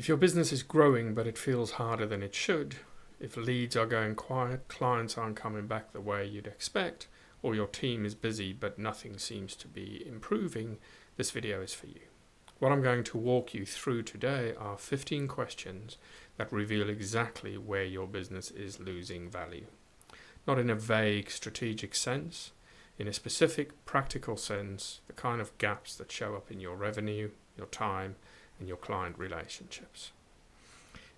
If your business is growing but it feels harder than it should, if leads are going quiet, clients aren't coming back the way you'd expect, or your team is busy but nothing seems to be improving, this video is for you. What I'm going to walk you through today are 15 questions that reveal exactly where your business is losing value. Not in a vague strategic sense, in a specific practical sense, the kind of gaps that show up in your revenue, your time, and your client relationships.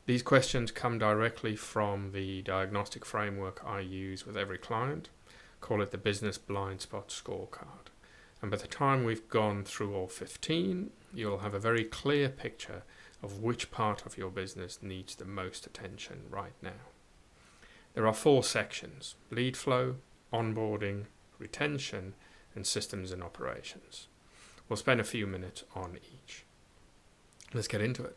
These questions come directly from the diagnostic framework I use with every client. Call it the Business Blindspot Scorecard. And by the time we've gone through all 15, you'll have a very clear picture of which part of your business needs the most attention right now. There are 4 sections: lead flow, onboarding, retention, and systems and operations. We'll spend a few minutes on each. Let's get into it.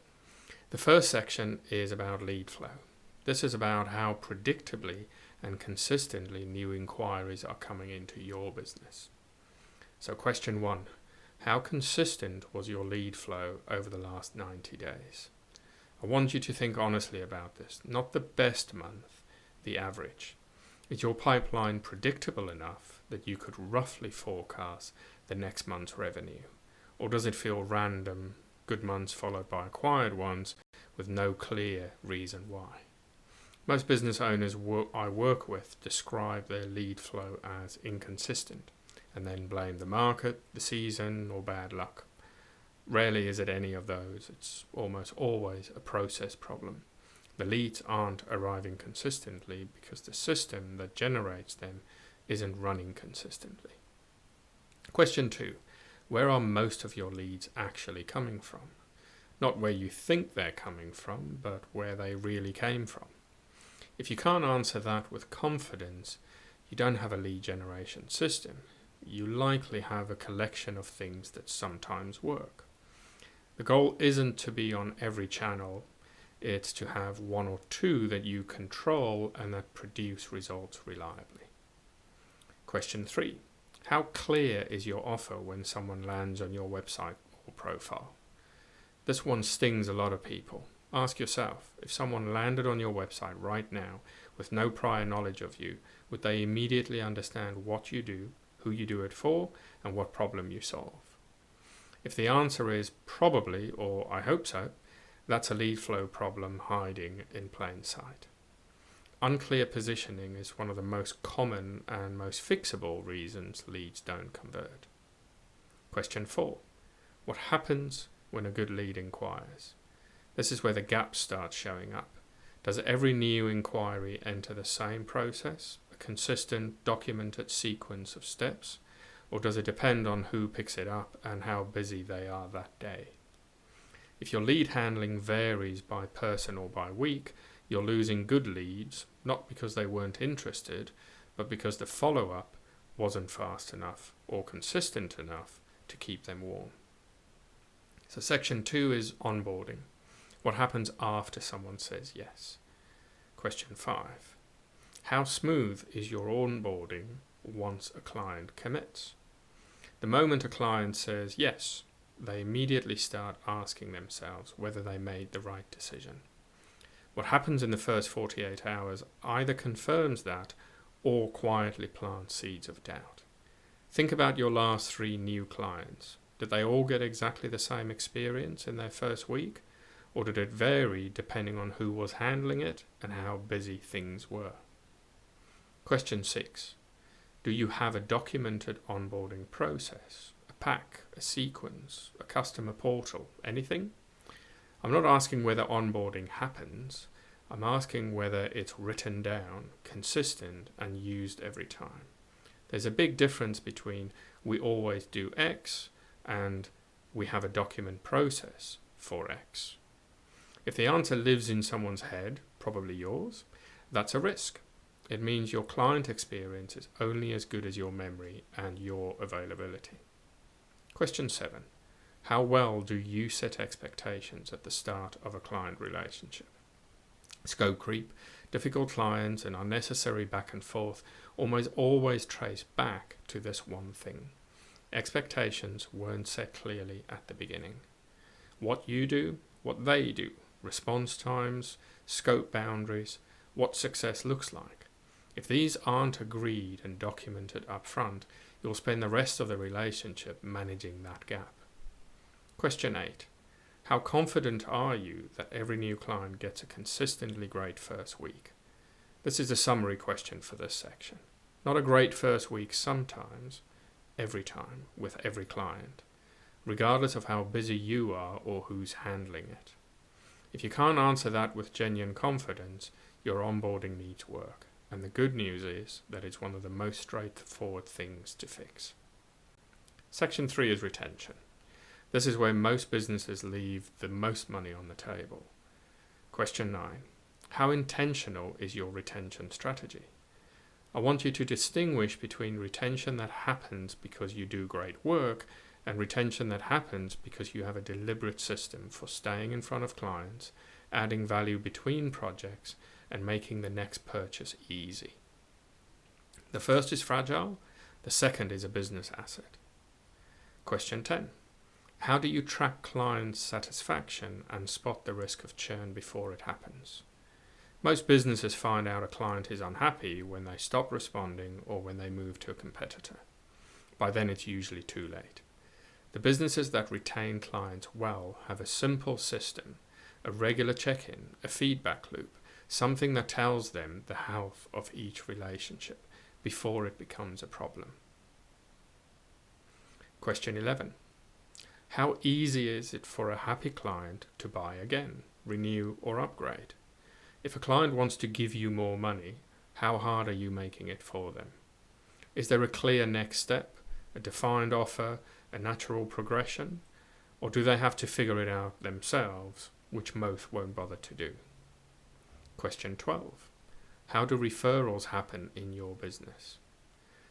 The first section is about lead flow. This is about how predictably and consistently new inquiries are coming into your business. So question 1, how consistent was your lead flow over the last 90 days? I want you to think honestly about this, not the best month, the average. Is your pipeline predictable enough that you could roughly forecast the next month's revenue? Or does it feel random, good months followed by quiet ones with no clear reason why? Most business owners I work with describe their lead flow as inconsistent and then blame the market, the season, or bad luck. Rarely is it any of those. It's almost always a process problem. The leads aren't arriving consistently because the system that generates them isn't running consistently. Question 2. Where are most of your leads actually coming from? Not where you think they're coming from, but where they really came from. If you can't answer that with confidence, you don't have a lead generation system. You likely have a collection of things that sometimes work. The goal isn't to be on every channel. It's to have 1 or 2 that you control and that produce results reliably. Question 3. How clear is your offer when someone lands on your website or profile? This one stings a lot of people. Ask yourself, if someone landed on your website right now with no prior knowledge of you, would they immediately understand what you do, who you do it for, and what problem you solve? If the answer is probably, or I hope so, that's a lead flow problem hiding in plain sight. Unclear positioning is one of the most common and most fixable reasons leads don't convert. Question 4. What happens when a good lead inquires? This is where the gaps start showing up. Does every new inquiry enter the same process, a consistent, documented sequence of steps, or does it depend on who picks it up and how busy they are that day? If your lead handling varies by person or by week, you're losing good leads, not because they weren't interested, but because the follow-up wasn't fast enough or consistent enough to keep them warm. So section 2 is onboarding. What happens after someone says yes? Question 5. How smooth is your onboarding once a client commits? The moment a client says yes, they immediately start asking themselves whether they made the right decision. What happens in the first 48 hours either confirms that or quietly plants seeds of doubt. Think about your last 3 new clients. Did they all get exactly the same experience in their first week? Or did it vary depending on who was handling it and how busy things were? Question 6. Do you have a documented onboarding process? A pack, a sequence, a customer portal, anything? I'm not asking whether onboarding happens. I'm asking whether it's written down, consistent, and used every time. There's a big difference between we always do X and we have a document process for X. If the answer lives in someone's head, probably yours, that's a risk. It means your client experience is only as good as your memory and your availability. Question 7. How well do you set expectations at the start of a client relationship? Scope creep, difficult clients, and unnecessary back and forth almost always trace back to this one thing. Expectations weren't set clearly at the beginning. What you do, what they do, response times, scope boundaries, what success looks like. If these aren't agreed and documented up front, you'll spend the rest of the relationship managing that gap. Question 8. How confident are you that every new client gets a consistently great first week? This is a summary question for this section. Not a great first week sometimes, every time, with every client, regardless of how busy you are or who's handling it. If you can't answer that with genuine confidence, your onboarding needs work. And the good news is that it's one of the most straightforward things to fix. Section 3 is retention. This is where most businesses leave the most money on the table. Question 9. How intentional is your retention strategy? I want you to distinguish between retention that happens because you do great work and retention that happens because you have a deliberate system for staying in front of clients, adding value between projects, and making the next purchase easy. The first is fragile, the second is a business asset. Question 10. How do you track client satisfaction and spot the risk of churn before it happens? Most businesses find out a client is unhappy when they stop responding or when they move to a competitor. By then it's usually too late. The businesses that retain clients well have a simple system, a regular check-in, a feedback loop, something that tells them the health of each relationship before it becomes a problem. Question 11. How easy is it for a happy client to buy again, renew or upgrade? If a client wants to give you more money, how hard are you making it for them? Is there a clear next step, a defined offer, a natural progression? Or do they have to figure it out themselves, which most won't bother to do? Question 12. How do referrals happen in your business?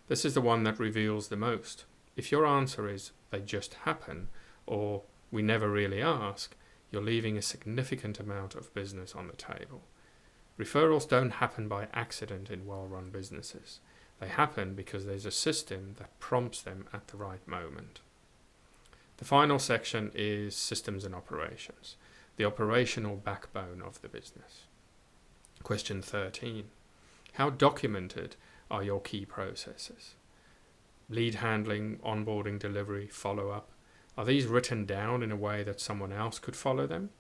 This is the one that reveals the most. If your answer is they just happen or we never really ask, you're leaving a significant amount of business on the table. Referrals don't happen by accident in well-run businesses. They happen because there's a system that prompts them at the right moment. The final section is systems and operations, the operational backbone of the business. Question 13. How documented are your key processes? Lead handling, onboarding, delivery, follow-up. Are these written down in a way that someone else could follow them?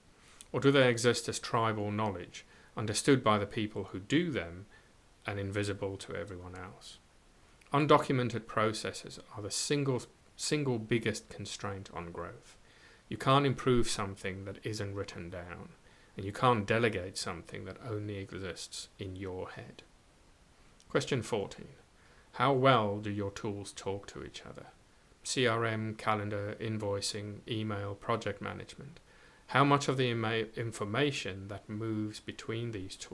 Or do they exist as tribal knowledge, understood by the people who do them and invisible to everyone else? Undocumented processes are the single biggest constraint on growth. You can't improve something that isn't written down, and you can't delegate something that only exists in your head. Question 14. How well do your tools talk to each other? CRM, calendar, invoicing, email, project management. How much of the information that moves between these tools